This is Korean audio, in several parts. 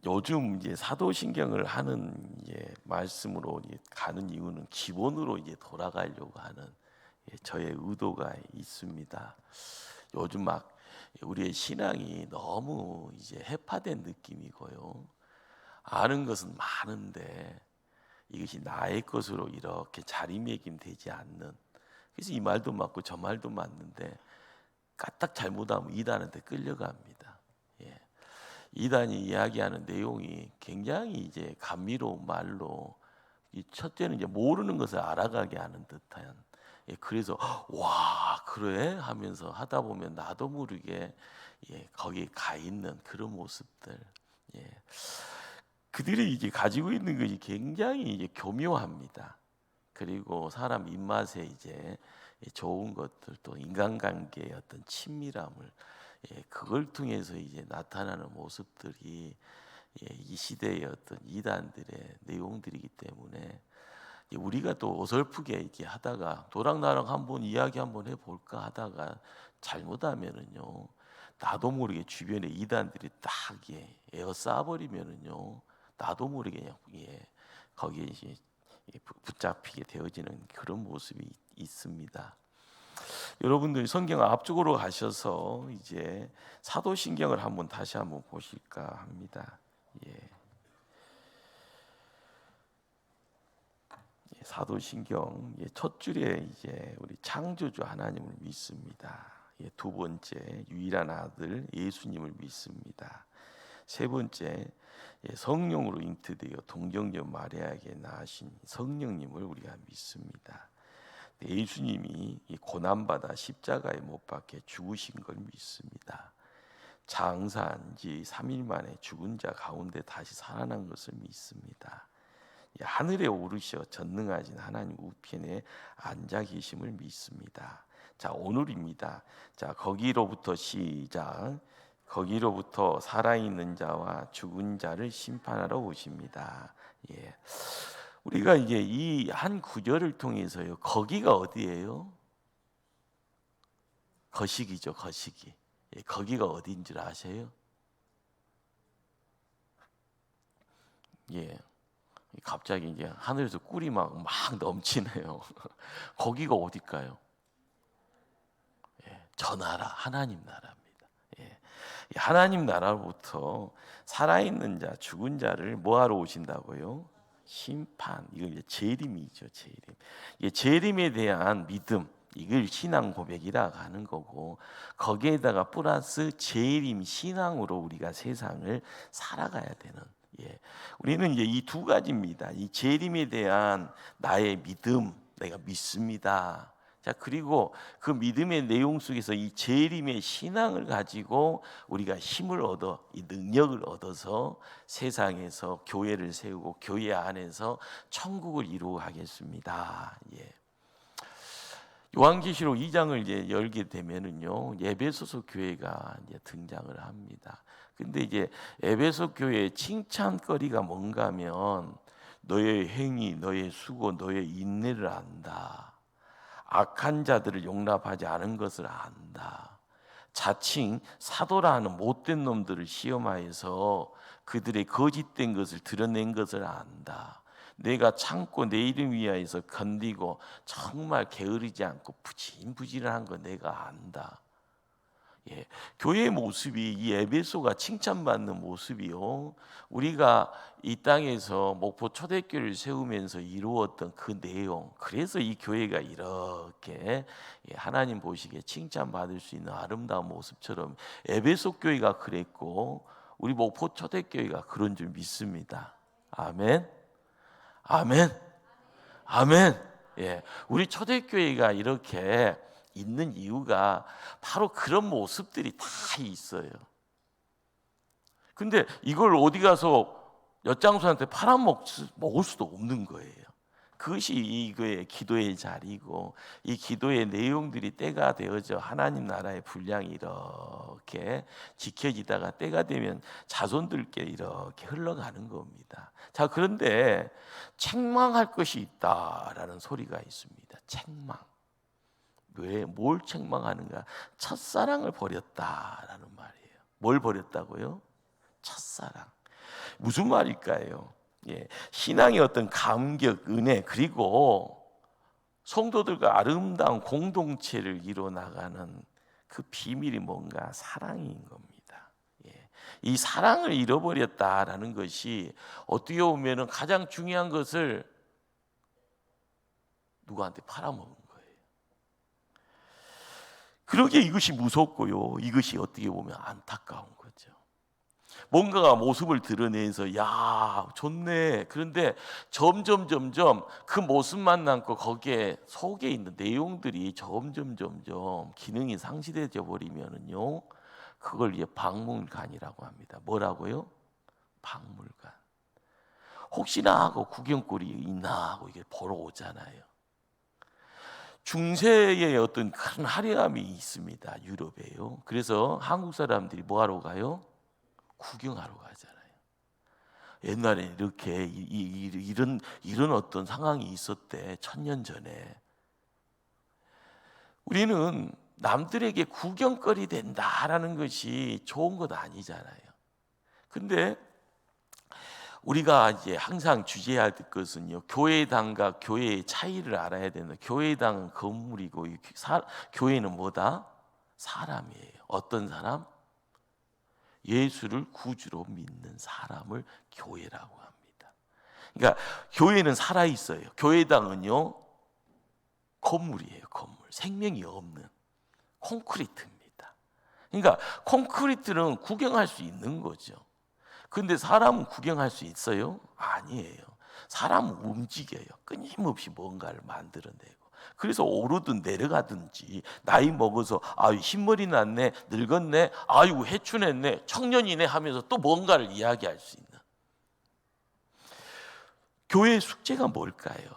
요즘 이제 사도신경을 하는 말씀으로 가는 이유는 기본으로 돌아가려고 하는 저의 의도가 있습니다. 요즘 막 우리의 신앙이 너무 해파된 느낌이고요. 아는 것은 많은데 이것이 나의 것으로 이렇게 자리매김되지 않는, 그래서 이 말도 맞고 저 말도 맞는데 까딱 잘못하면 이단한테 끌려갑니다. 예. 이단이 이야기하는 내용이 굉장히 감미로운 말로, 첫째는 모르는 것을 알아가게 하는 듯한, 그래서 와 그래 하면서 하다 보면 나도 모르게 거기에 가 있는 그런 모습들, 그들이 가지고 있는 것이 굉장히 교묘합니다. 그리고 사람 입맛에 좋은 것들, 또 인간관계의 어떤 친밀함을, 그걸 통해서 나타나는 모습들이 이 시대의 어떤 이단들의 내용들이기 때문에 우리가 또 어설프게 이렇게 하다가 너랑 나랑 한번 이야기 한번 해볼까 하다가 잘못하면은요, 나도 모르게 주변에 이단들이 딱 에어싸버리면은요, 나도 모르게 그냥 거기에 붙잡히게 되어지는 그런 모습이 있습니다. 여러분들 성경 앞쪽으로 가셔서 이제 사도신경을 다시 한번 보실까 합니다. 사도신경 첫 줄에 우리 창조주 하나님을 믿습니다. 두 번째 유일한 아들 예수님을 믿습니다. 세 번째 성령으로 잉태되어 동정녀 마리아에게 낳으신 성령님을 우리가 믿습니다. 예수님이 고난받아 십자가에 못 박혀 죽으신 걸 믿습니다. 장사한 지 3일 만에 죽은 자 가운데 다시 살아난 것을 믿습니다. 하늘에 오르셔 전능하신 하나님 우편에 앉아 계심을 믿습니다. 자, 오늘입니다. 자, 거기로부터 시작. 거기로부터 살아있는 자와 죽은 자를 심판하러 오십니다. 우리가 이 한 구절을 통해서요, 거기가 어디예요? 거시기죠, 거시기. 거기가 어디인 줄 아세요? 갑자기 하늘에서 꿀이 막 넘치네요. 거기가 어딜까요? 저 나라, 하나님 나라입니다. 하나님 나라로부터 살아있는 자, 죽은 자를 뭐하러 오신다고요? 심판. 이거 재림이죠, 재림. 재림에 대한 믿음, 이걸 신앙 고백이라 하는 거고, 거기에다가 플러스 재림 신앙으로 우리가 세상을 살아가야 되는. 우리는 이 두 가지입니다. 이 재림에 대한 나의 믿음, 내가 믿습니다. 자, 그리고 그 믿음의 내용 속에서 이 재림의 신앙을 가지고 우리가 힘을 얻어, 이 능력을 얻어서 세상에서 교회를 세우고 교회 안에서 천국을 이루어 가겠습니다. 요한계시록 2장을 열게 되면은요, 에베소서 교회가 등장을 합니다. 근데 에베소 교회의 칭찬거리가 뭔가면 너의 행위, 너의 수고, 너의 인내를 안다. 악한 자들을 용납하지 않은 것을 안다. 자칭 사도라 하는 못된 놈들을 시험하여서 그들의 거짓된 것을 드러낸 것을 안다. 내가 참고 내 이름 위하여서 견디고 정말 게으르지 않고 부진부진한 거 내가 안다. 교회의 모습이 이 에베소가 칭찬받는 모습이요, 우리가 이 땅에서 목포 초대교회를 세우면서 이루었던 그 내용, 그래서 이 교회가 이렇게 하나님 보시기에 칭찬받을 수 있는 아름다운 모습처럼 에베소 교회가 그랬고 우리 목포 초대교회가 그런 줄 믿습니다. 아멘, 아멘, 아멘. 우리 초대교회가 이렇게 있는 이유가 바로 그런 모습들이 다 있어요. 근데 이걸 어디 가서 엿장수한테 팔아먹을 수도 없는 거예요. 그것이 이거의 기도의 자리고, 이 기도의 내용들이 때가 되어져 하나님 나라의 분량이 이렇게 지켜지다가 때가 되면 자손들께 이렇게 흘러가는 겁니다. 자, 그런데 책망할 것이 있다라는 소리가 있습니다. 책망. 왜, 뭘 책망하는가? 첫사랑을 버렸다라는 말이에요. 뭘 버렸다고요? 첫사랑. 무슨 말일까요? 신앙의 어떤 감격, 은혜, 그리고 성도들과 아름다운 공동체를 이뤄나가는 그 비밀이 뭔가 사랑인 겁니다. 이 사랑을 잃어버렸다라는 것이 어떻게 보면 가장 중요한 것을 누구한테 팔아먹은 거예요. 그러기에 이것이 무섭고요, 이것이 어떻게 보면 안타까운 거죠. 뭔가가 모습을 드러내서 야 좋네, 그런데 점점 그 모습만 남고 거기에 속에 있는 내용들이 점점 기능이 상실해져 버리면은요, 그걸 이제 박물관이라고 합니다. 뭐라고요? 박물관. 혹시나 하고 구경거리 있나 하고 이게 보러 오잖아요. 중세의 어떤 큰 화려함이 있습니다, 유럽에요. 그래서 한국 사람들이 뭐 하러 가요? 구경하러 가잖아요. 옛날에 이렇게 이런 어떤 상황이 있었대, 1000년 전에. 우리는 남들에게 구경거리 된다라는 것이 좋은 것 아니잖아요. 근데 우리가 이제 항상 주제할 것은요, 교회당과 교회의 차이를 알아야 된다. 교회당은 건물이고 교회는 뭐다? 사람이에요. 어떤 사람? 예수를 구주로 믿는 사람을 교회라고 합니다. 그러니까 교회는 살아 있어요. 교회당은요, 건물이에요. 건물. 생명이 없는 콘크리트입니다. 그러니까 콘크리트는 구경할 수 있는 거죠. 근데 사람은 구경할 수 있어요? 아니에요. 사람은 움직여요. 끊임없이 뭔가를 만들어내고. 그래서 오르든 내려가든지, 나이 먹어서 아유 흰머리 났네, 늙었네, 아유 해춘했네, 청년이네 하면서 또 뭔가를 이야기할 수 있는. 교회의 숙제가 뭘까요?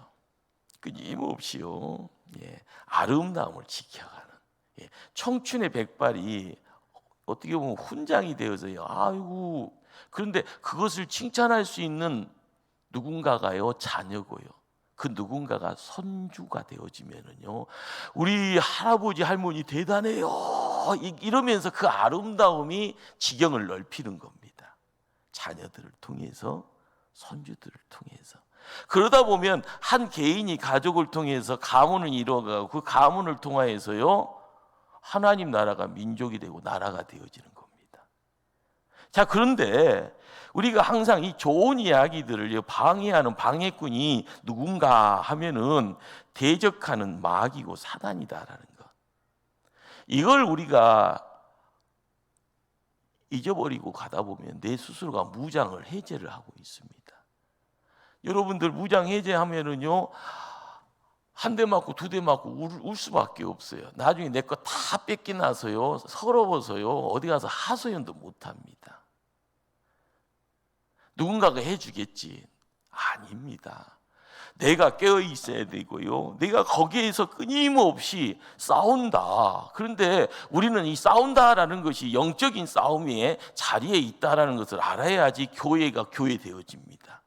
끊임없이요, 아름다움을 지켜가는, 청춘의 백발이 어떻게 보면 훈장이 되어서요, 아이고, 그런데 그것을 칭찬할 수 있는 누군가가요, 자녀고요. 그 누군가가 손주가 되어지면은요, 우리 할아버지 할머니 대단해요 이러면서 그 아름다움이 지경을 넓히는 겁니다. 자녀들을 통해서, 손주들을 통해서. 그러다 보면 한 개인이 가족을 통해서 가문을 이루어가고, 그 가문을 통하여서요, 하나님 나라가 민족이 되고 나라가 되어지는 겁니다. 자, 그런데 우리가 항상 이 좋은 이야기들을 방해하는 방해꾼이 누군가 하면은 대적하는 마귀고 사단이다라는 것. 이걸 우리가 잊어버리고 가다 보면 내 스스로가 무장을 해제를 하고 있습니다. 여러분들 무장 해제하면은요, 한 대 맞고 두 대 맞고 울 수밖에 없어요. 나중에 내 거 다 뺏기 나서요, 서러워서요, 어디 가서 하소연도 못 합니다. 누군가가 해주겠지. 아닙니다. 내가 깨어 있어야 되고요, 내가 거기에서 끊임없이 싸운다. 그런데 우리는 이 싸운다라는 것이 영적인 싸움의 자리에 있다라는 것을 알아야지 교회가 교회 되어집니다.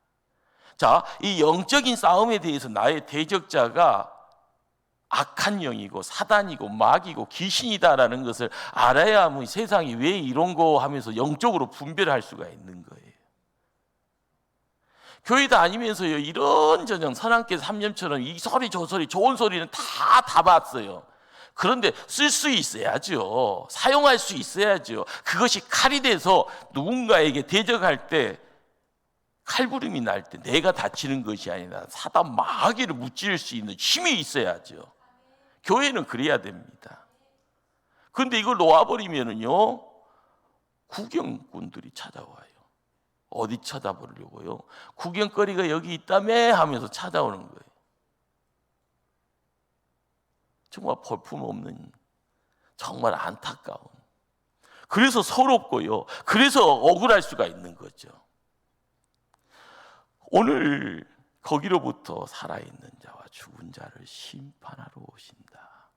자, 이 영적인 싸움에 대해서 나의 대적자가 악한 영이고 사단이고 마귀고 귀신이다라는 것을 알아야만 세상이 왜 이런 거 하면서 영적으로 분별할 수가 있는 거예요. 교회 다니면서요, 이런저런 선함께 3년처럼 이 소리 저 소리 좋은 소리는 다 봤어요. 그런데 쓸 수 있어야죠. 사용할 수 있어야죠. 그것이 칼이 돼서 누군가에게 대적할 때, 칼부림이 날 때 내가 다치는 것이 아니라 사단 마귀를 무찌를 수 있는 힘이 있어야죠. 교회는 그래야 됩니다. 그런데 이걸 놓아버리면은요, 구경꾼들이 찾아와요. 어디 찾아보려고요? 구경거리가 여기 있다며 하면서 찾아오는 거예요. 정말 볼품없는, 정말 안타까운. 그래서 서럽고요, 그래서 억울할 수가 있는 거죠. 오늘 거기로부터 살아있는 자와 죽은 자를 심판하러 오신다.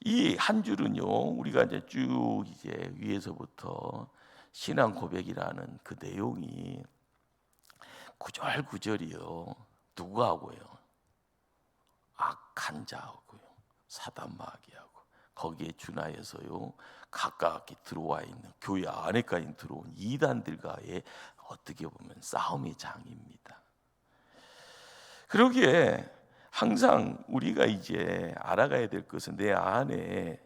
이 한 줄은요, 우리가 이제 쭉 이제 위에서부터 신앙 고백이라는 그 내용이 구절구절이요, 누구하고요? 악한 자하고요, 사단 마귀하고 거기에 준하여서요 가깝게 들어와 있는 교회 안에까지 들어온 이단들과의 어떻게 보면 싸움의 장입니다. 그러기에 항상 우리가 이제 알아가야 될 것은 내 안에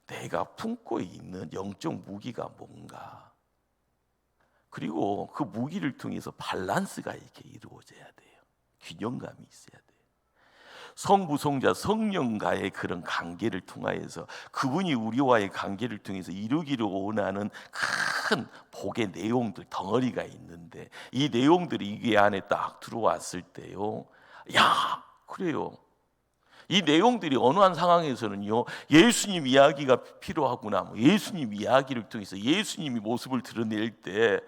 내가 품고 있는 영적 무기가 뭔가, 그리고 그 무기를 통해서 밸런스가 이렇게 이루어져야 돼요. 균형감이 있어야 돼요. 성부, 성자, 성령과의 그런 관계를 통하여서 그분이 우리와의 관계를 통해서 이루기를 원하는 큰 복의 내용들 덩어리가 있는데, 이 내용들이 이 안에 딱 들어왔을 때요, 야, 그래요. 이 내용들이 어느 한 상황에서는요, 예수님 이야기가 필요하구나, 예수님 이야기를 통해서 예수님이 모습을 드러낼 때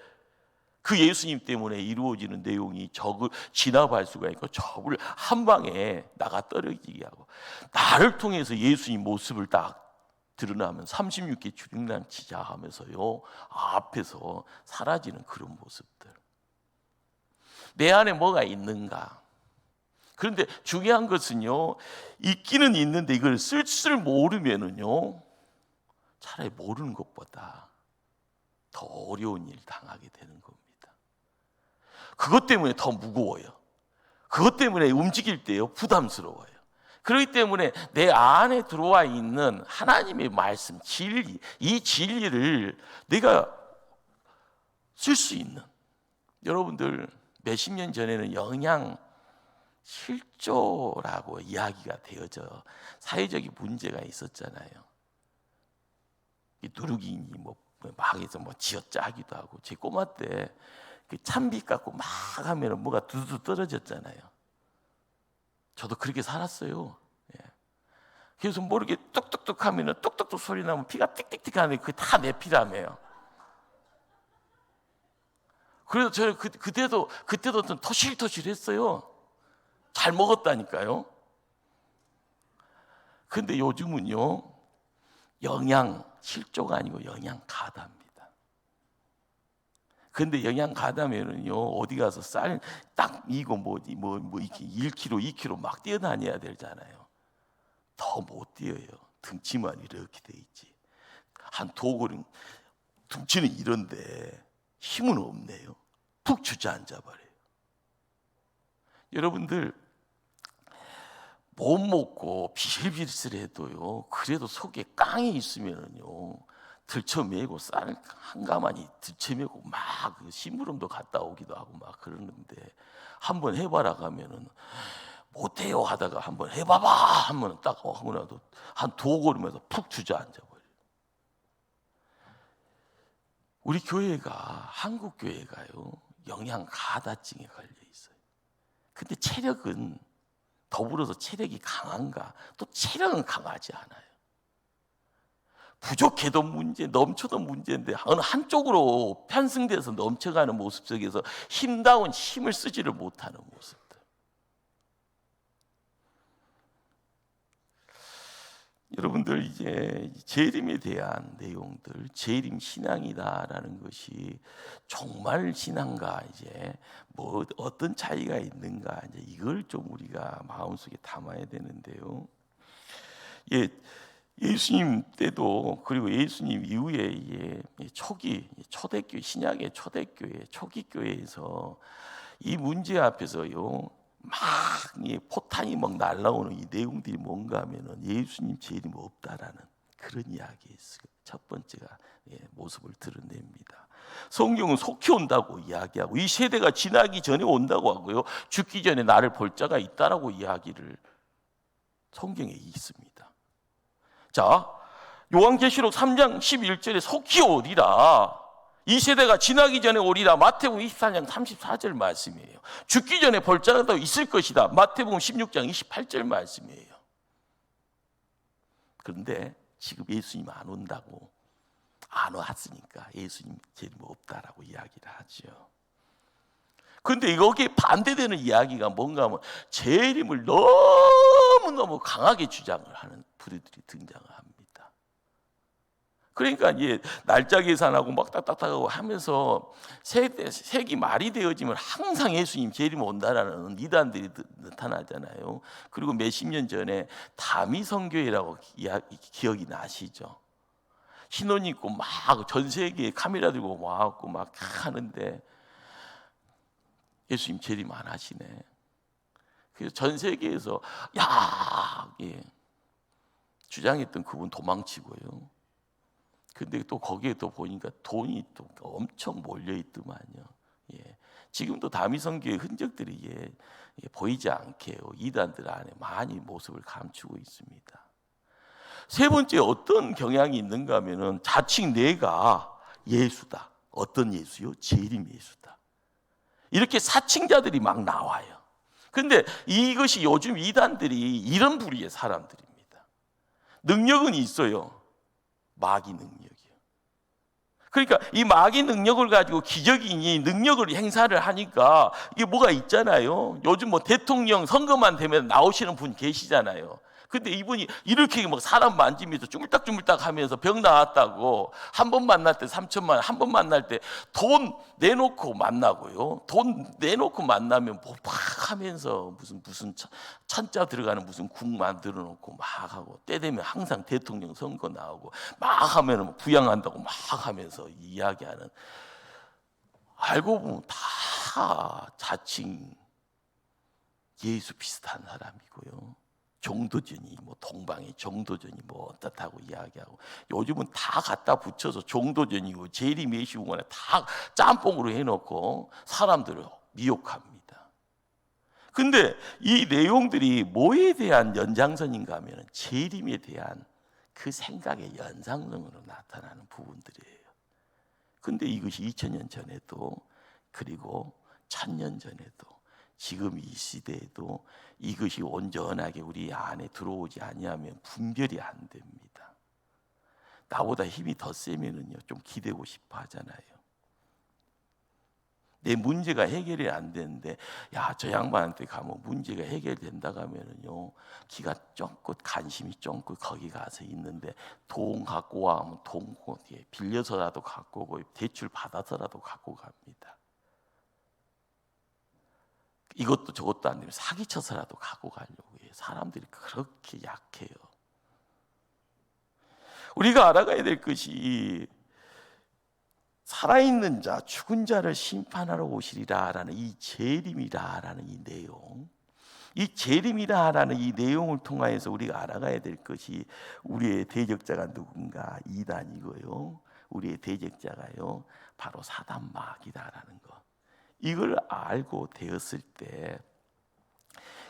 그 예수님 때문에 이루어지는 내용이 적을 진압할 수가 있고 적을 한 방에 나가 떨어지게 하고, 나를 통해서 예수님 모습을 딱 드러나면 36개 주ring랑 치자 하면서요 앞에서 사라지는 그런 모습들. 내 안에 뭐가 있는가? 그런데 중요한 것은요, 있기는 있는데 이걸 쓸 줄 모르면은요 차라리 모르는 것보다 더 어려운 일 당하게 되는 겁니다. 그것 때문에 더 무거워요. 그것 때문에 움직일 때요 부담스러워요. 그렇기 때문에 내 안에 들어와 있는 하나님의 말씀, 진리, 이 진리를 내가 쓸 수 있는, 여러분들 몇십 년 전에는 영양 실조라고 이야기가 되어져 사회적인 문제가 있었잖아요. 이 누룩인이 막에서 쥐어짜기도 하고, 제 꼬마 때 그 찬빛 갖고 막 하면 뭐가 두두 떨어졌잖아요. 저도 그렇게 살았어요. 예. 그래서 모르게 뚝뚝뚝 하면 뚝뚝뚝 소리 나면 피가 띡띡띡 하는데 그게 다 내 피라며요. 그래서 저 그때도 좀 토실토실했어요. 잘 먹었다니까요. 근데 요즘은요 영양 실조가 아니고 영양 가다입니다. 근데 영양 가다면은요 어디 가서 쌀 딱 이거 이렇게 1kg, 2kg 막 뛰어다녀야 되잖아요. 더 못 뛰어요. 등치만 이렇게 돼 있지. 한 도골은 등치는 이런데 힘은 없네요. 푹 주저앉아 버려요. 여러분들 못 먹고 비실비실해도요, 그래도 속에 깡이 있으면은요 들쳐매고 쌀 한 가마니 들쳐매고 막 심부름도 갔다 오기도 하고 막 그러는데, 한번 해봐라 가면은 못해요 하다가 한번 해봐봐 하면 딱 하고 나도 한 도걸음에서 푹 주저앉아 버려요. 우리 교회가, 한국 교회가요 영양 가다증에 걸려 있어요. 근데 체력은, 더불어서 체력이 강한가? 또 체력은 강하지 않아요. 부족해도 문제, 넘쳐도 문제인데 어느 한쪽으로 편승돼서 넘쳐가는 모습 속에서 힘다운 힘을 쓰지를 못하는 모습들. 여러분들 이제 재림에 대한 내용들, 재림 신앙이다라는 것이 정말 신앙과 이제 어떤 차이가 있는가, 이제 이걸 좀 우리가 마음속에 담아야 되는데요. 예수님 때도, 그리고 예수님 이후에 초기 초대교회, 신약의 초대교회, 초기 교회에서 이 문제 앞에서요 막 포탄이 막 날라오는 이 내용들이 뭔가 하면은 예수님 재림 없다라는 그런 이야기의 첫 번째가 모습을 드러냅니다. 성경은 속히 온다고 이야기하고, 이 세대가 지나기 전에 온다고 하고요, 죽기 전에 나를 볼 자가 있다라고 이야기를 성경에 있습니다. 자, 요한계시록 3장 11절에 속히 오리라, 이 세대가 지나기 전에 오리라, 마태복음 24장 34절 말씀이에요. 죽기 전에 볼 자가 있을 것이다, 마태복음 16장 28절 말씀이에요. 그런데 지금 예수님 안 온다고, 안 왔으니까 예수님 재림 없다라고 이야기를 하죠. 그런데 여기에 반대되는 이야기가 뭔가 하면 재림을 너무너무 강하게 주장을 하는 부류들이 등장을 합니다. 그러니까 이제 날짜 계산하고 막 딱딱딱하고 하면서 색이 말이 되어지면 항상 예수님 재림 온다라는 이단들이 나타나잖아요. 그리고 몇십 년 전에 다미성교회라고 기억이 나시죠? 신혼 입고 막 전 세계에 카메라 들고 와갖고 막 하는데 예수님 재림 안 하시네. 그래서 전 세계에서 주장했던 그분 도망치고요. 근데 또 거기에 또 보니까 돈이 또 엄청 몰려 있더만요. 지금도 다미성교의 흔적들이 보이지 않게 이단들 안에 많이 모습을 감추고 있습니다. 세 번째 어떤 경향이 있는가 하면은 자칭 내가 예수다. 어떤 예수요? 재림 예수다. 이렇게 사칭자들이 막 나와요. 근데 이것이 요즘 이단들이 이런 부류의 사람들입니다. 능력은 있어요. 마귀 능력이요. 그러니까 이 마귀 능력을 가지고 기적이니 능력을 행사를 하니까 이게 뭐가 있잖아요. 요즘 뭐 대통령 선거만 되면 나오시는 분 계시잖아요. 근데 이분이 이렇게 막 사람 만지면서 주물딱주물딱 하면서 병 나았다고 한 번 만날 때 3천만 원, 한 번 만날 때 돈 내놓고 만나고요. 돈 내놓고 만나면 뭐 막 하면서 무슨 천자 들어가는 무슨 국 만들어 놓고 막 하고 때 되면 항상 대통령 선거 나오고 막 하면 부양한다고 막 하면서 이야기하는, 알고 보면 다 자칭 예수 비슷한 사람이고요. 종도전이 뭐 동방의 종도전이 뭐 어떻다고 이야기하고 요즘은 다 갖다 붙여서 종도전이고 재림 예수구나 다 짬뽕으로 해놓고 사람들을 미혹합니다. 근데 이 내용들이 뭐에 대한 연장선인가 하면 재림에 대한 그 생각의 연상선으로 나타나는 부분들이에요. 근데 이것이 2000년 전에도 그리고 1000년 전에도 지금 이 시대에도 이것이 온전하게 우리 안에 들어오지 아니하면 분별이 안 됩니다. 나보다 힘이 더 세면은요 좀 기대고 싶어 하잖아요. 내 문제가 해결이 안 되는데 저 양반한테 가면 문제가 해결된다고 하면은요 기가 쫑긋 관심이 쫑긋 거기 가서 있는데 돈 갖고 와 하면 돈 빌려서라도 갖고 오고 대출 받아서라도 갖고 갑니다. 이것도 저것도 안 되면 사기쳐서라도 갖고 가려고 해요. 사람들이 그렇게 약해요. 우리가 알아가야 될 것이 살아있는 자, 죽은 자를 심판하러 오시리라라는 이 재림이라라는 이 내용, 이 재림이라라는 이 내용을 통하여서 우리가 알아가야 될 것이 우리의 대적자가 누군가? 이단이고요. 우리의 대적자가요 바로 사단 마귀다라는 것. 이걸 알고 되었을 때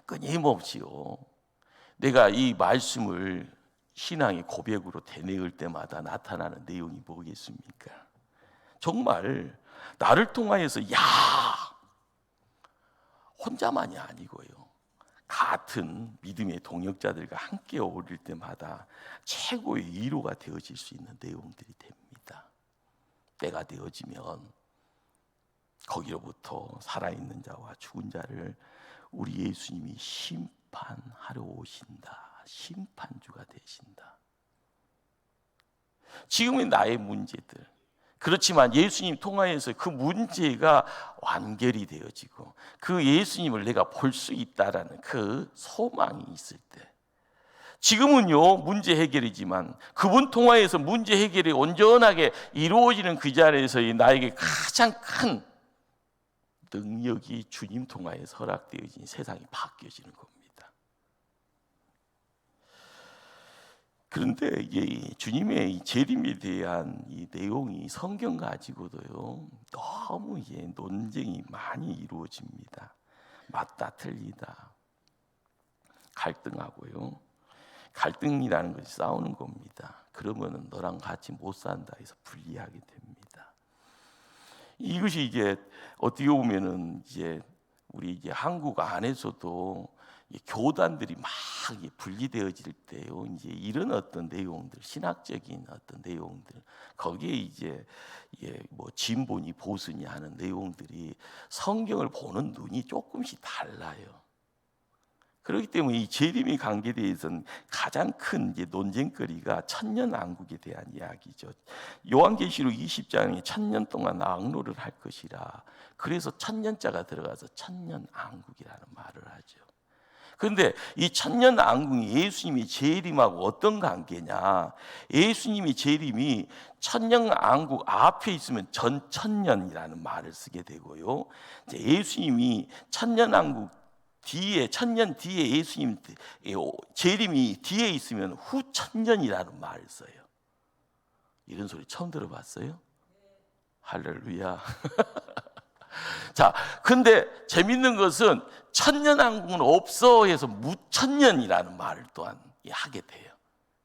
끊임없이요 내가 이 말씀을 신앙의 고백으로 되뇌을 때마다 나타나는 내용이 뭐겠습니까? 정말 나를 통하여서 혼자만이 아니고요 같은 믿음의 동역자들과 함께 어울릴 때마다 최고의 위로가 되어질 수 있는 내용들이 됩니다. 때가 되어지면 거기로부터 살아있는 자와 죽은 자를 우리 예수님이 심판하러 오신다. 심판주가 되신다. 지금의 나의 문제들, 그렇지만 예수님 통하여서 그 문제가 완결이 되어지고 그 예수님을 내가 볼 수 있다라는 그 소망이 있을 때, 지금은요 문제 해결이지만 그분 통하여서 문제 해결이 온전하게 이루어지는 그 자리에서 나에게 가장 큰 능력이 주님 통하여서 허락되어진 세상이 바뀌어지는 겁니다. 그런데 이게 주님의 재림에 대한 이 내용이 성경 가지고도요 너무 논쟁이 많이 이루어집니다. 맞다 틀리다 갈등하고요. 갈등이라는 것이 싸우는 겁니다. 그러면은 너랑 같이 못 산다 해서 분리하게 됩니다. 이것이 이제 어떻게 보면은 이제 우리 이제 한국 안에서도 교단들이 막 분리되어질 때요. 이제 이런 어떤 내용들, 신학적인 어떤 내용들, 거기에 이제 뭐 진보니 보수니 하는 내용들이 성경을 보는 눈이 조금씩 달라요. 그렇기 때문에 이 재림의 관계에 대해서는 가장 큰 이제 논쟁거리가 천년왕국에 대한 이야기죠. 요한계시록 20장에 1000년 동안 왕노를 할 것이라. 그래서 천년자가 들어가서 천년왕국이라는 말을 하죠. 그런데 이 천년왕국이 예수님이 재림하고 어떤 관계냐? 예수님이 재림이 천년왕국 앞에 있으면 전천년이라는 말을 쓰게 되고요. 예수님이 천년왕국 뒤에, 천년 뒤에 예수님 재림이 뒤에 있으면 후천년이라는 말을 써요. 이런 소리 처음 들어봤어요? 할렐루야. 자, 근데 재밌는 것은 천년왕국은 없어 해서 무천년이라는 말을 또한 하게 돼요.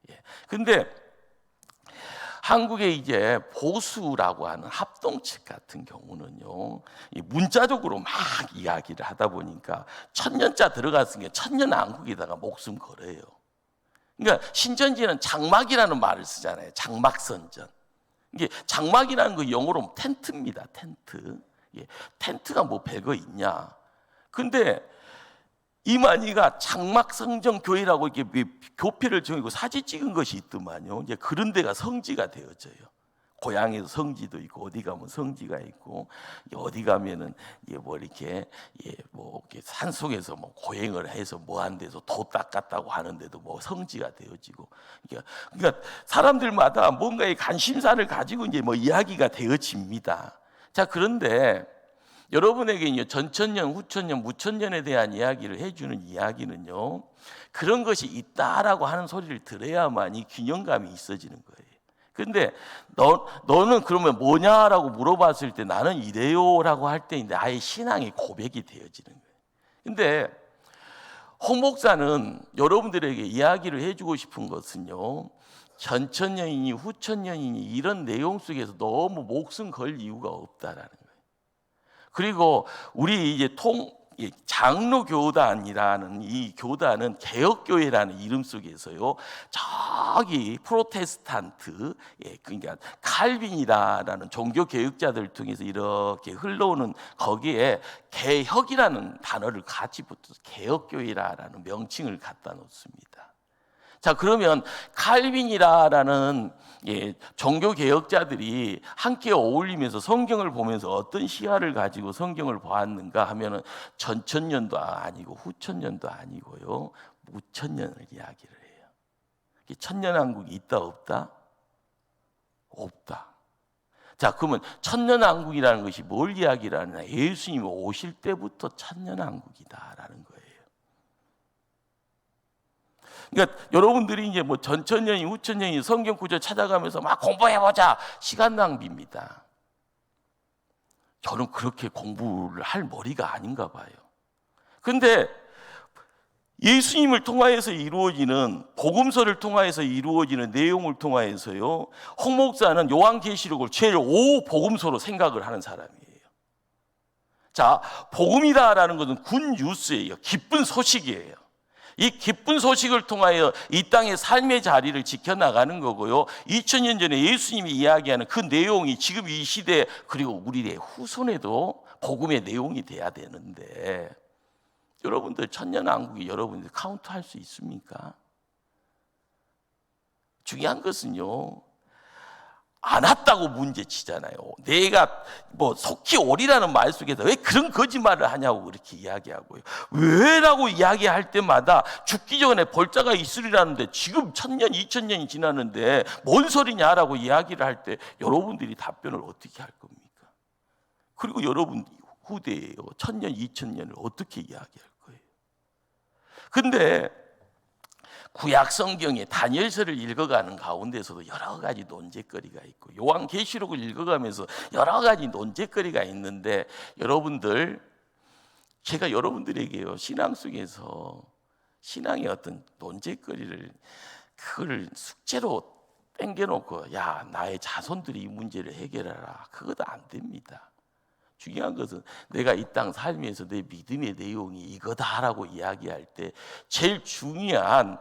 예. 근데 한국에 이제 보수라고 하는 합동측 같은 경우는요, 문자적으로 막 이야기를 하다 보니까 천년자 들어갔으니까 천년왕국에다가 목숨 걸어요. 그러니까 신천지는 장막이라는 말을 쓰잖아요. 장막선전. 이게 장막이라는 거 영어로 텐트입니다. 텐트. 예, 텐트가 뭐 별거 있냐? 근데 이만희가 장막성전교회라고 이렇게 교표를 정하고 사진 찍은 것이 있더만요. 이제 그런 데가 성지가 되어져요. 고향에서 성지도 있고 어디 가면 성지가 있고 어디 가면은 뭐 이렇게 뭐 산 속에서 뭐 고행을 해서 뭐 한 데서 도 닦았다고 하는데도 뭐 성지가 되어지고 그러니까 사람들마다 뭔가의 관심사를 가지고 이제 뭐 이야기가 되어집니다. 자, 그런데 여러분에게 전천년, 후천년, 무천년에 대한 이야기를 해주는 이야기는요, 그런 것이 있다라고 하는 소리를 들어야만이 균형감이 있어지는 거예요. 그런데 너는 그러면 뭐냐라고 물어봤을 때 나는 이래요라고 할 때 이제 아예 신앙의 고백이 되어지는 거예요. 근데 홍 목사는 여러분들에게 이야기를 해주고 싶은 것은요, 전천년이니 후천년이니 이런 내용 속에서 너무 목숨 걸 이유가 없다라는 거예요. 그리고 우리 이제 장로교단이라는 이 교단은 개혁교회라는 이름 속에서요, 저기 프로테스탄트, 그러니까 칼빈이라는 종교개혁자들을 통해서 이렇게 흘러오는 거기에 개혁이라는 단어를 같이 붙여서 개혁교회라는 명칭을 갖다 놓습니다. 자, 그러면 칼빈이라는 종교 개혁자들이 함께 어울리면서 성경을 보면서 어떤 시야를 가지고 성경을 보았는가 하면은 전천년도 아니고 후천년도 아니고요, 무천년을 이야기를 해요. 천년왕국이 있다 없다? 없다. 자, 그러면 천년왕국이라는 것이 뭘 이야기를 하느냐? 예수님이 오실 때부터 천년왕국이다라는 거예요. 그러니까 여러분들이 이제 뭐 전천년이 후천년이 성경 구절 찾아가면서 막 공부해보자, 시간 낭비입니다. 저는 그렇게 공부를 할 머리가 아닌가 봐요. 그런데 예수님을 통하여서 이루어지는, 복음서를 통하여서 이루어지는 내용을 통하여서요, 홍 목사는 요한계시록을 제일 복음서로 생각을 하는 사람이에요. 자, 복음이다라는 것은 굿 뉴스예요. 기쁜 소식이에요. 이 기쁜 소식을 통하여 이 땅의 삶의 자리를 지켜나가는 거고요, 2000년 전에 예수님이 이야기하는 그 내용이 지금 이 시대 그리고 우리의 후손에도 복음의 내용이 돼야 되는데, 여러분들 천년왕국이 여러분들 카운트할 수 있습니까? 중요한 것은요, 안 왔다고 문제치잖아요. 내가 뭐 속히 오리라는 말 속에서 왜 그런 거짓말을 하냐고 그렇게 이야기하고요. 왜라고 이야기할 때마다 죽기 전에 벌자가 있으리라는데 지금 1000년, 2000년이 지났는데 뭔 소리냐라고 이야기를 할 때 여러분들이 답변을 어떻게 할 겁니까? 그리고 여러분 후대예요. 1000년, 2000년을 어떻게 이야기할 거예요? 근데 구약 성경의 다니엘서를 읽어가는 가운데서도 여러 가지 논쟁거리가 있고, 요한계시록을 읽어가면서 여러 가지 논쟁거리가 있는데, 여러분들, 제가 여러분들에게요, 신앙 속에서 신앙의 어떤 논쟁거리를 그걸 숙제로 땡겨놓고 야, 나의 자손들이 이 문제를 해결하라, 그것도 안 됩니다. 중요한 것은 내가 이 땅 살면서 내 믿음의 내용이 이거다라고 이야기할 때 제일 중요한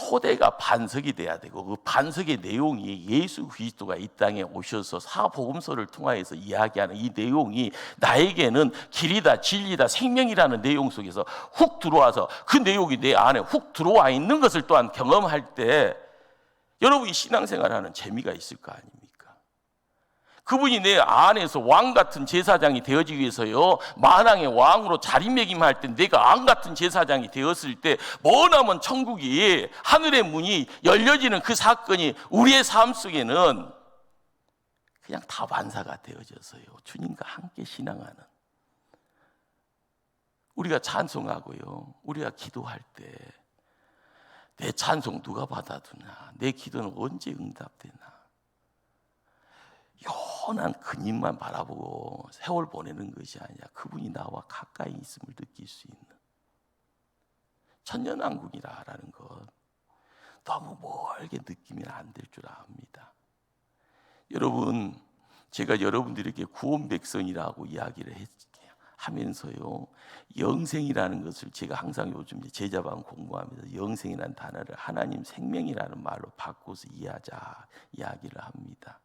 토대가 반석이 돼야 되고, 그 반석의 내용이 예수 그리스도가 이 땅에 오셔서 사복음서를 통하여서 이야기하는 이 내용이 나에게는 길이다, 진리다, 생명이라는 내용 속에서 훅 들어와서 그 내용이 내 안에 훅 들어와 있는 것을 또한 경험할 때 여러분이 신앙생활하는 재미가 있을 거 아닙니까? 그분이 내 안에서 왕 같은 제사장이 되어지기 위해서요, 만왕의 왕으로 자리매김할 때 내가 왕 같은 제사장이 되었을 때 머나먼 천국이, 하늘의 문이 열려지는 그 사건이 우리의 삶 속에는 그냥 다반사가 되어져서요, 주님과 함께 신앙하는, 우리가 찬송하고요, 우리가 기도할 때 내 찬송 누가 받아두나, 내 기도는 언제 응답되나, 연한 그님만 바라보고 세월 보내는 것이 아니라 그분이 나와 가까이 있음을 느낄 수 있는 천년왕국이라는 것, 너무 멀게 느끼면 안 될 줄 압니다. 여러분, 제가 여러분들에게 구원 백성이라고 이야기를 하면서요, 영생이라는 것을 제가 항상 요즘 제자반 공부하면서 영생이라는 단어를 하나님 생명이라는 말로 바꿔서 이해하자 이야기를 합니다.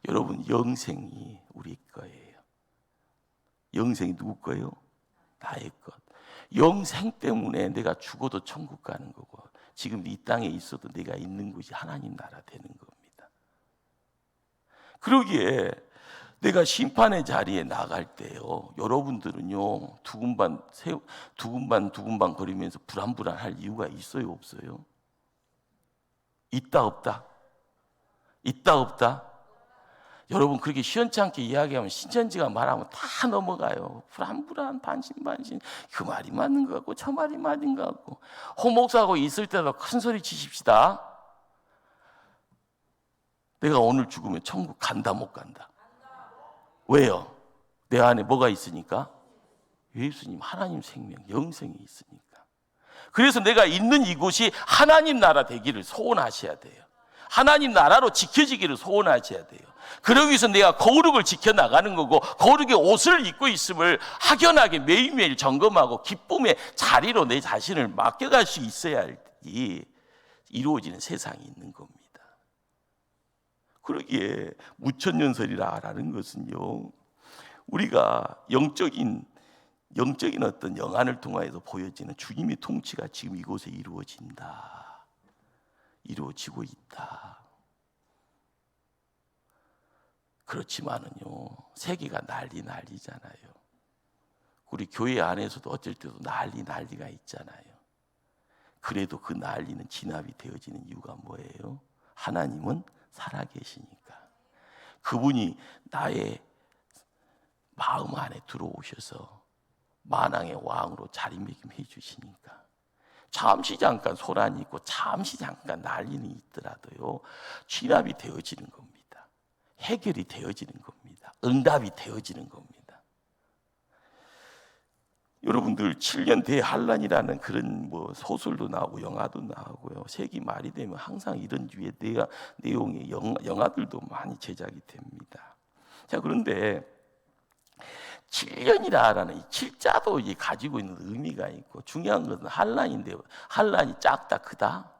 여러분, 영생이 우리 거예요. 영생이 누구 거예요? 나의 것. 영생 때문에 내가 죽어도 천국 가는 거고, 지금 이 땅에 있어도 내가 있는 곳이 하나님 나라 되는 겁니다. 그러기에 내가 심판의 자리에 나갈 때요, 여러분들은요, 두근반 거리면서 불안할 이유가 있어요, 없어요? 있다 없다? 있다 없다? 여러분, 그렇게 시원찮게 이야기하면 신천지가 말하면 다 넘어가요. 불안 반신 그 말이 맞는 것 같고 저 말이 맞는 것 같고. 홍 목사하고 있을 때도 큰 소리 치십시다. 내가 오늘 죽으면 천국 간다 못 간다? 왜요? 내 안에 뭐가 있으니까? 예수님, 하나님 생명, 영생이 있으니까. 그래서 내가 있는 이곳이 하나님 나라 되기를 소원하셔야 돼요. 하나님 나라로 지켜지기를 소원하셔야 돼요. 그러기 위해서 내가 거룩을 지켜나가는 거고, 거룩의 옷을 입고 있음을 확연하게 매일매일 점검하고 기쁨의 자리로 내 자신을 맡겨갈 수 있어야지 이루어지는 세상이 있는 겁니다. 그러기에 무천년설이라는 것은요, 우리가 영적인 어떤 영안을 통하여서 보여지는 주님의 통치가 지금 이곳에 이루어진다, 이루어지고 있다. 그렇지만은요, 세계가 난리잖아요. 우리 교회 안에서도 어쩔 때도 난리가 있잖아요. 그래도 그 난리는 진압이 되어지는 이유가 뭐예요? 하나님은 살아계시니까. 그분이 나의 마음 안에 들어오셔서 만왕의 왕으로 자리매김해 주시니까, 잠시 잠깐 소란이 있고 잠시 잠깐 난리는 있더라도요, 진압이 되어지는 겁니다. 해결이 되어지는 겁니다. 응답이 되어지는 겁니다. 여러분들 7년 대환란이라는 그런 소설도 나오고 영화도 나오고요. 세기 말이 되면 항상 이런 류의 내용의 영화들도 많이 제작이 됩니다. 자, 그런데 7년이라는 이 7자도 가지고 있는 의미가 있고, 중요한 것은 환란인데, 환란이 작다 크다?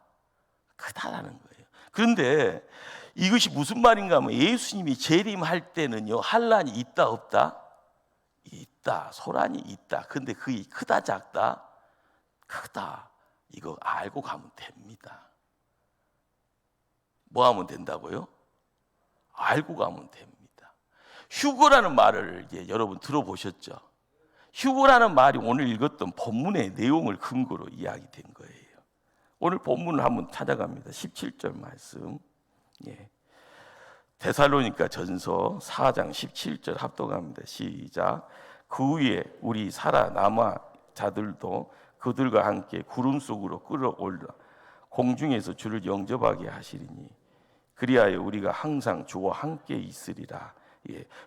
크다라는 거예요. 그런데 이것이 무슨 말인가 하면, 예수님이 재림할 때는요, 환란이 있다 없다? 있다. 소란이 있다. 근데 그게 크다 작다? 크다. 이거 알고 가면 됩니다. 뭐 하면 된다고요? 알고 가면 됩니다. 휴거라는 말을 여러분 들어보셨죠? 휴거라는 말이 오늘 읽었던 본문의 내용을 근거로 이야기된 거예요. 오늘 본문을 한번 찾아갑니다. 17절 말씀. 데살로니가 전서 4장 17절 합독합니다. 시작. 그 위에 우리 살아남아 자들도 그들과 함께 구름 속으로 끌어올라 공중에서 주를 영접하게 하시리니, 그리하여 우리가 항상 주와 함께 있으리라.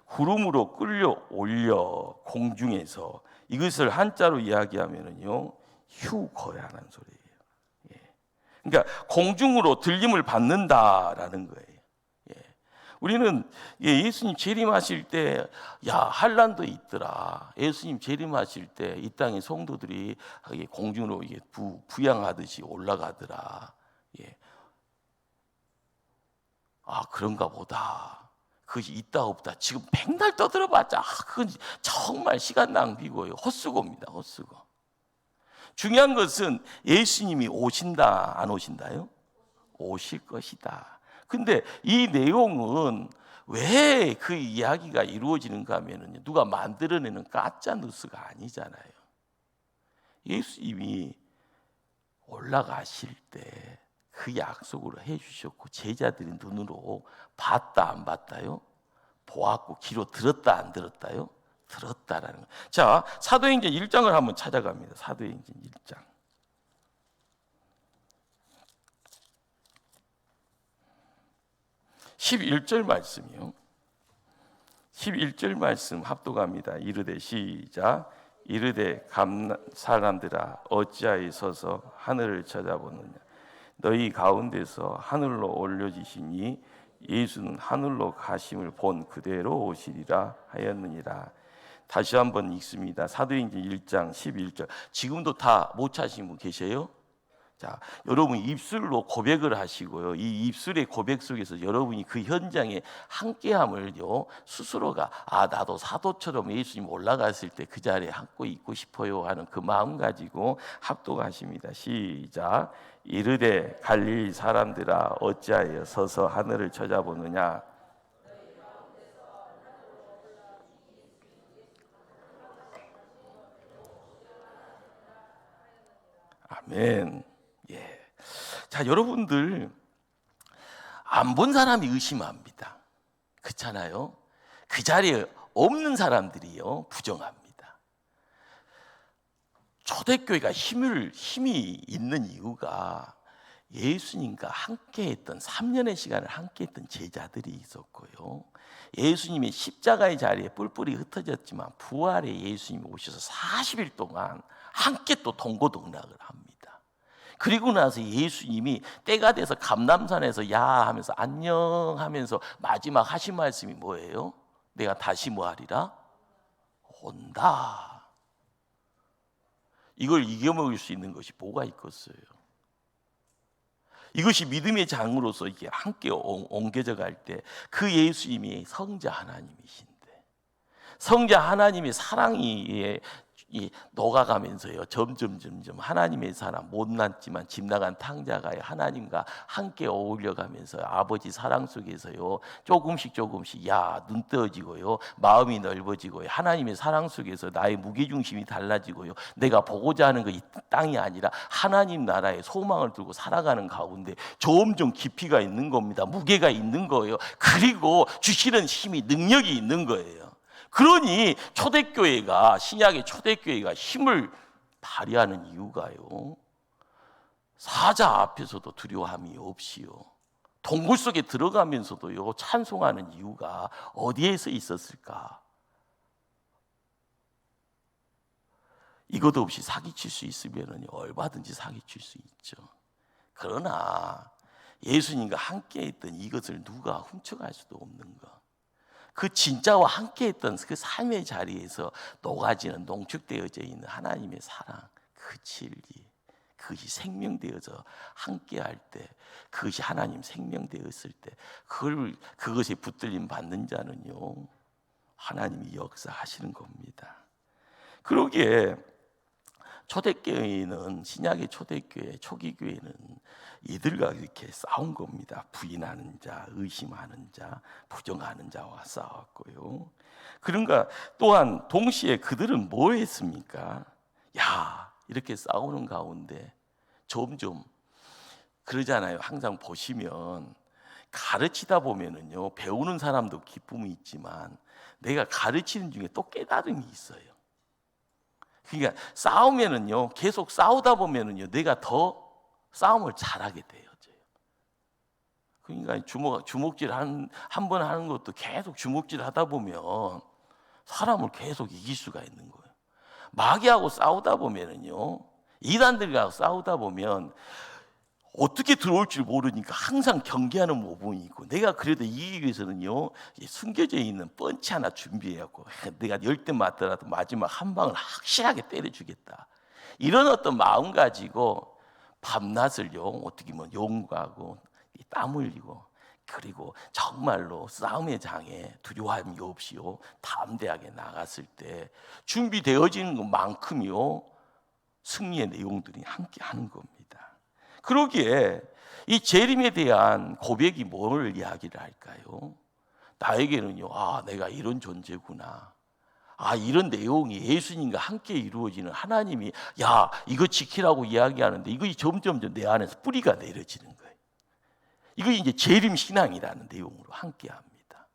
구름으로 끌려올려 공중에서, 이것을 한자로 이야기하면은요, 휴거라는 소리예요. 그러니까 공중으로 들림을 받는다라는 거예요. 우리는 예수님 재림하실 때, 야, 한란도 있더라. 예수님 재림하실 때 이 땅의 성도들이 공중으로 부양하듯이 올라가더라. 예. 아, 그런가 보다. 그것이 있다 없다 지금 백날 떠들어봤자 그건 정말 시간 낭비고요. 헛수고입니다. 헛수고. 중요한 것은 예수님이 오신다 안 오신다요? 오실 것이다. 근데 이 내용은 왜 그 이야기가 이루어지는가 하면은 누가 만들어내는 가짜 뉴스가 아니잖아요. 예수님이 올라가실 때 그 약속으로 해주셨고 제자들이 눈으로 봤다 안 봤다요? 보았고 귀로 들었다 안 들었다요? 들었다라는 거. 자, 사도행전 1장을 한번 찾아갑니다. 사도행전 1장. 11절 말씀이요. 11절 말씀 합독합니다. 이르되 시작. 이르되 사람들아 어찌하여 서서 하늘을 쳐다보느냐. 너희 가운데서 하늘로 올려지시니 예수는 하늘로 가심을 본 그대로 오시리라 하였느니라. 다시 한번 읽습니다. 사도행전 1장 11절. 지금도 다 못 찾으신 분 계세요? 자, 여러분 입술로 고백을 하시고요. 이 입술의 고백 속에서 여러분이 그 현장에 함께함을요. 스스로가 나도 사도처럼 예수님 올라갔을 때 그 자리에 함께 있고 싶어요 하는 그 마음 가지고 합독하십니다. 시작. 이르되 갈릴리 사람들아 어찌하여 서서 하늘을 쳐다보느냐. 아멘. 예. 자, 여러분들 안 본 사람이 의심합니다. 그렇잖아요. 그 자리에 없는 사람들이요 부정합니다. 초대교회가 힘이 있는 이유가 예수님과 함께했던 3년의 시간을 함께했던 제자들이 있었고요. 예수님이 십자가의 자리에 뿔뿔이 흩어졌지만 부활의 예수님이 오셔서 40일 동안 함께 또 동고동락을 합니다. 그리고 나서 예수님이 때가 돼서 감람산에서 야 하면서 안녕 하면서 마지막 하신 말씀이 뭐예요? 내가 다시 뭐 하리라? 온다. 이걸 이겨먹을 수 있는 것이 뭐가 있겠어요? 이것이 믿음의 장으로서 이게 함께 옮겨져 갈 때 그 예수님이 성자 하나님이신데 성자 하나님의 사랑이 녹아가면서요 점점 하나님의 사랑 못났지만 집 나간 탕자가 하나님과 함께 어울려가면서 아버지 사랑 속에서요 조금씩 눈 떠지고요 마음이 넓어지고요 하나님의 사랑 속에서 나의 무게중심이 달라지고요 내가 보고자 하는 거 이 땅이 아니라 하나님 나라의 소망을 들고 살아가는 가운데 점점 깊이가 있는 겁니다. 무게가 있는 거예요. 그리고 주시는 힘이 능력이 있는 거예요. 그러니 초대교회가 신약의 초대교회가 힘을 발휘하는 이유가요. 사자 앞에서도 두려움이 없이요. 동굴 속에 들어가면서도요 찬송하는 이유가 어디에서 있었을까? 이것 없이 사기칠 수 있으면 얼마든지 사기칠 수 있죠. 그러나 예수님과 함께했던 이것을 누가 훔쳐갈 수도 없는 것. 그 진짜와 함께했던 그 삶의 자리에서 녹아지는 농축되어져 있는 하나님의 사랑, 그 진리, 그것이 생명되어서 함께할 때, 그것이 하나님 생명되었을 때, 그것에 붙들림 받는 자는요 하나님이 역사하시는 겁니다. 그러기에 초대교회는 신약의 초대교회, 초기교회는 이들과 이렇게 싸운 겁니다. 부인하는 자, 의심하는 자, 부정하는 자와 싸웠고요. 그런가 또한 동시에 그들은 뭐 했습니까? 이렇게 싸우는 가운데 점점 그러잖아요. 항상 보시면 가르치다 보면은요 배우는 사람도 기쁨이 있지만 내가 가르치는 중에 또 깨달음이 있어요. 그러니까 싸우면은요 계속 싸우다 보면은요 내가 더 싸움을 잘하게 되어져요. 그러니까 주먹질 한 번 하는 것도 계속 주먹질 하다 보면 사람을 계속 이길 수가 있는 거예요. 마귀하고 싸우다 보면은요 이단들과 싸우다 보면 어떻게 들어올 줄 모르니까 항상 경계하는 모범이 있고, 내가 그래도 이기기 위해서는요 숨겨져 있는 펀치 하나 준비해갖고 내가 10대 맞더라도 마지막 한 방을 확실하게 때려주겠다, 이런 어떤 마음 가지고 밤낮을요 어떻게 보면 연구하고 땀 흘리고, 그리고 정말로 싸움의 장에 두려움이 없이요 담대하게 나갔을 때 준비되어지는 것만큼이요 승리의 내용들이 함께 하는 겁니다. 그러기에 이 재림에 대한 고백이 뭘 이야기를 할까요? 나에게는요, 내가 이런 존재구나, 이런 내용이 예수님과 함께 이루어지는, 하나님이 이거 지키라고 이야기하는데 이거 점점 내 안에서 뿌리가 내려지는 거예요. 이거 이제 재림 신앙이라는 내용으로 함께 합니다.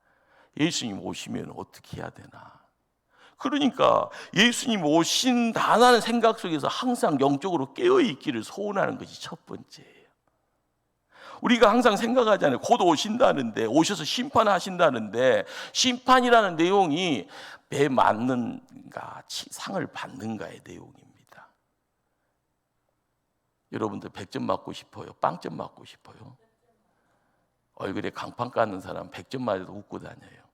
예수님 오시면 어떻게 해야 되나? 그러니까 예수님 오신다는 생각 속에서 항상 영적으로 깨어있기를 소원하는 것이 첫 번째예요. 우리가 항상 생각하잖아요. 곧 오신다는데, 오셔서 심판하신다는데, 심판이라는 내용이 배 맞는가 상을 받는가의 내용입니다. 여러분들 100점 맞고 싶어요? 빵점 맞고 싶어요? 얼굴에 강판 깎는 사람 100점 맞아도 웃고 다녀요.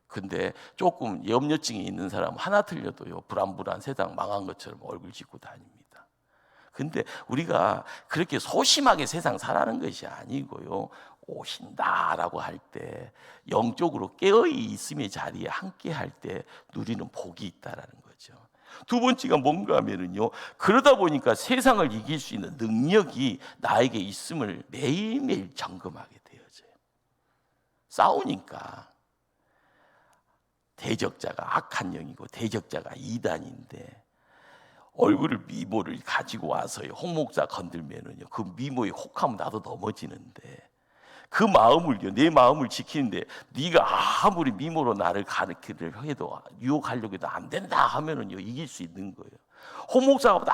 근데 조금 염려증이 있는 사람 하나 틀려도요 불안불안 세상 망한 것처럼 얼굴 짚고 다닙니다. 근데 우리가 그렇게 소심하게 세상 살아가는 것이 아니고요, 오신다라고 할 때 영적으로 깨어있음의 자리에 함께 할 때 누리는 복이 있다라는 거죠. 두 번째가 뭔가 하면은요, 그러다 보니까 세상을 이길 수 있는 능력이 나에게 있음을 매일매일 점검하게 되어져요. 싸우니까 대적자가 악한 영이고 대적자가 이단인데, 얼굴을 미모를 가지고 와서요 홍 목사 건들면은요 그 미모에 혹하면 나도 넘어지는데, 그 마음을요, 내 마음을 지키는데 네가 아무리 미모로 나를 가르치려 해도 유혹하려고 해도 안 된다 하면은요 이길 수 있는 거예요. 홍 목사가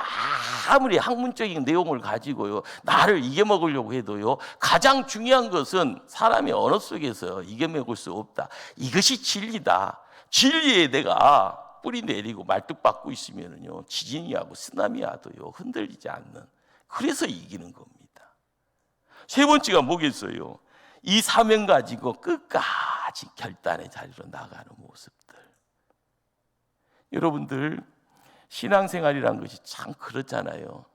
아무리 학문적인 내용을 가지고요 나를 이겨먹으려고 해도요, 가장 중요한 것은 사람의 언어 속에서 이겨먹을 수 없다, 이것이 진리다, 진리에 내가 뿌리 내리고 말뚝박고 있으면은요 지진이 하고 쓰나미 와도요 흔들리지 않는, 그래서 이기는 겁니다. 세 번째가 뭐겠어요? 이 사명 가지고 끝까지 결단의 자리로 나가는 모습들. 여러분들 신앙생활이란 것이 참 그렇잖아요.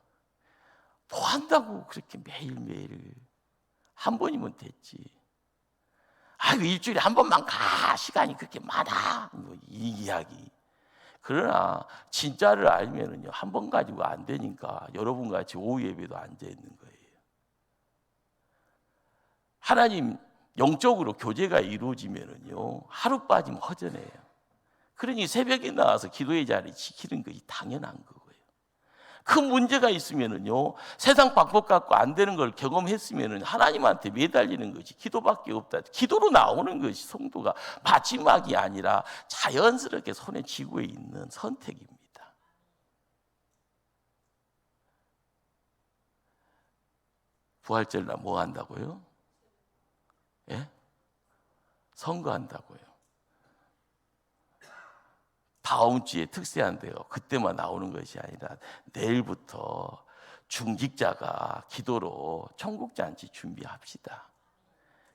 뭐 한다고 그렇게 매일매일 한 번이면 됐지, 일주일에 한 번만 가, 시간이 그렇게 많아, 이 이야기. 그러나 진짜를 알면은요 한 번 가지고 안 되니까 여러분 같이 오후 예배도 앉아 있는 거예요. 하나님 영적으로 교제가 이루어지면은요 하루 빠지면 허전해요. 그러니 새벽에 나와서 기도의 자리 지키는 것이 당연한 거고요. 큰 문제가 있으면은요 세상 방법 갖고 안 되는 걸 경험했으면은 하나님한테 매달리는 것이 기도밖에 없다. 기도로 나오는 것이 성도가 마지막이 아니라 자연스럽게 손에 쥐고 있는 선택입니다. 부활절날 뭐 한다고요? 예? 선거한다고요. 다음 주에 특세한데요. 그때만 나오는 것이 아니라 내일부터 중직자가 기도로 천국잔치 준비합시다.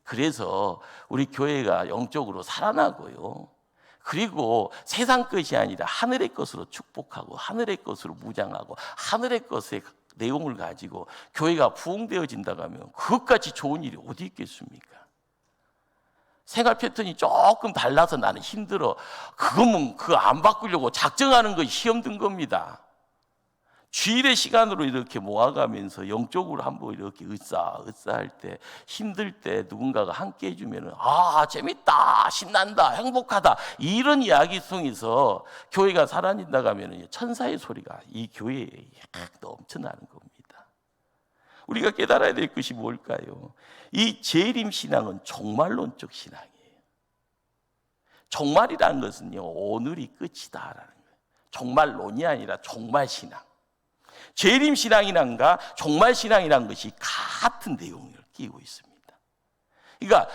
그래서 우리 교회가 영적으로 살아나고요. 그리고 세상 것이 아니라 하늘의 것으로 축복하고 하늘의 것으로 무장하고 하늘의 것의 내용을 가지고 교회가 부흥되어진다고 하면 그것까지 좋은 일이 어디 있겠습니까? 생활 패턴이 조금 달라서 나는 힘들어, 그거면 그거 안 바꾸려고 작정하는 것이 시험 든 겁니다. 주일의 시간으로 이렇게 모아가면서 영적으로 한번 이렇게 으쌰할 때, 힘들 때 누군가가 함께 해주면 재밌다, 신난다, 행복하다, 이런 이야기 속에서 교회가 살아난다고 하면 천사의 소리가 이 교회에 넘쳐나는 겁니다. 우리가 깨달아야 될 것이 뭘까요? 이 재림 신앙은 종말론적 신앙이에요. 종말이라는 것은요 오늘이 끝이다라는 거예요. 종말론이 아니라 종말 신앙. 재림 신앙이란가 종말 신앙이란 것이 같은 내용을 끼고 있습니다. 그러니까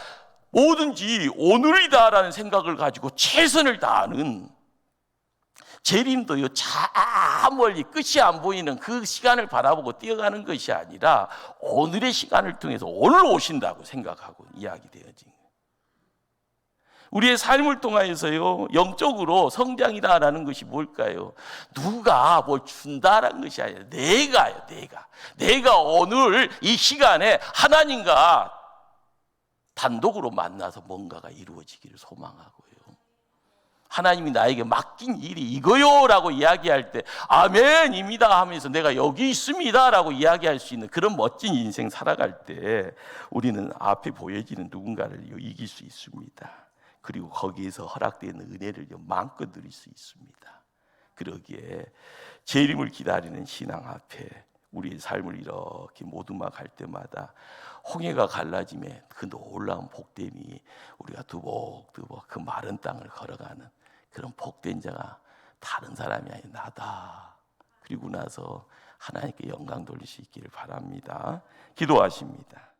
뭐든지 오늘이다라는 생각을 가지고 최선을 다하는, 재림도요 잘 멀리 끝이 안 보이는 그 시간을 바라보고 뛰어가는 것이 아니라 오늘의 시간을 통해서 오늘 오신다고 생각하고 이야기되어진 거예요. 우리의 삶을 통하여서요, 영적으로 성장이다라는 것이 뭘까요? 누가 뭘 준다라는 것이 아니라 내가요. 내가 오늘 이 시간에 하나님과 단독으로 만나서 뭔가가 이루어지기를 소망하고요. 하나님이 나에게 맡긴 일이 이거요 라고 이야기할 때 아멘입니다 하면서 내가 여기 있습니다 라고 이야기할 수 있는 그런 멋진 인생 살아갈 때 우리는 앞에 보여지는 누군가를 이길 수 있습니다. 그리고 거기에서 허락되는 은혜를 마음껏 누릴 수 있습니다. 그러기에 재림을 기다리는 신앙 앞에 우리의 삶을 이렇게 모두막할 때마다 홍해가 갈라짐에 그 놀라운 복됨이 우리가 두벅두벅 그 마른 땅을 걸어가는 그런 복된 자가 다른 사람이 아니라 나다. 그리고 나서 하나님께 영광 돌릴 수 있기를 바랍니다. 기도하십니다.